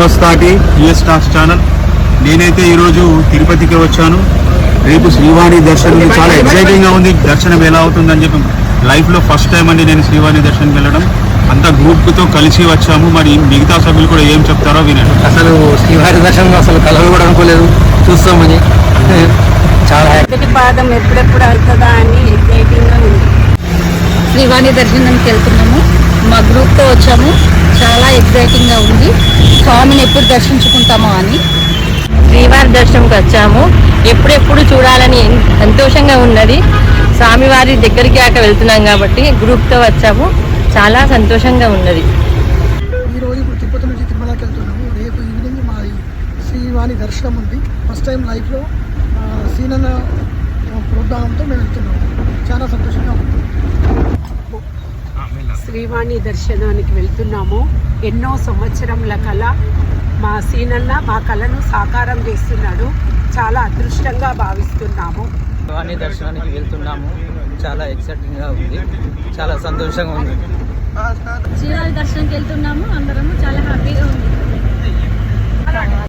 శివస్తాటి US talks channel. నేనైతే ఈరోజు తిరుపతికి వచ్చాను. రేపు శ్రీవాణి దర్శనం చాలా ఎక్సైటింగ్గా ఉంది. దర్శనం ఎలా అవుతుందని చెప్పి లైఫ్లో ఫస్ట్ టైం అండి నేను శ్రీవాణి దర్శనంకి వెళ్ళడం. అంతా గ్రూప్తో కలిసి వచ్చాము. మరి మిగతా సభ్యులు కూడా ఏం చెప్తారో వినండి. అసలు శ్రీవారి దర్శనం అసలు కలలు కూడా అనుకోలేదు, చూస్తామని చాలా పాదం ఎప్పుడెప్పుడు అవుతుందా అని ఎక్సైటింగ్గా ఉంది. శ్రీవాణి దర్శనంకి వెళ్తున్నాము, మా గ్రూప్తో వచ్చాము. చాలా ఎక్సైటింగ్గా ఉంది. స్వామిని ఎప్పుడు దర్శించుకుంటామో అని. శ్రీవారి దర్శనంకి వచ్చాము. ఎప్పుడెప్పుడు చూడాలని సంతోషంగా ఉన్నది. స్వామివారి దగ్గరికి ఆక వెళ్తున్నాం కాబట్టి గ్రూప్తో వచ్చాము. చాలా సంతోషంగా ఉన్నది. ఈరోజు ఇప్పుడు తిరుపతి నుంచి తిరుమలకి వెళ్తున్నాము. రేపు ఈవినింగ్ మా శ్రీవాణి దర్శనం ఉంది. ఫస్ట్ టైం లైఫ్లో సీనన్న ప్రోగ్రాంతో మేము వెళ్తున్నాము. చాలా సంతోషంగా ఉంది. శ్రీవాణి దర్శనానికి వెళ్తున్నాము. ఎన్నో సంవత్సరముల కళ మా సీనన్న మా కళను సాకారం చేస్తున్నాడు. చాలా అదృష్టంగా భావిస్తున్నాము. శ్రీవాణి దర్శనానికి వెళ్తున్నాము. చాలా ఎక్సైటింగ్గా ఉంది, చాలా సంతోషంగా ఉంది. శ్రీవారి దర్శనంకి వెళ్తున్నాము. అందరము చాలా హ్యాపీగా ఉంది.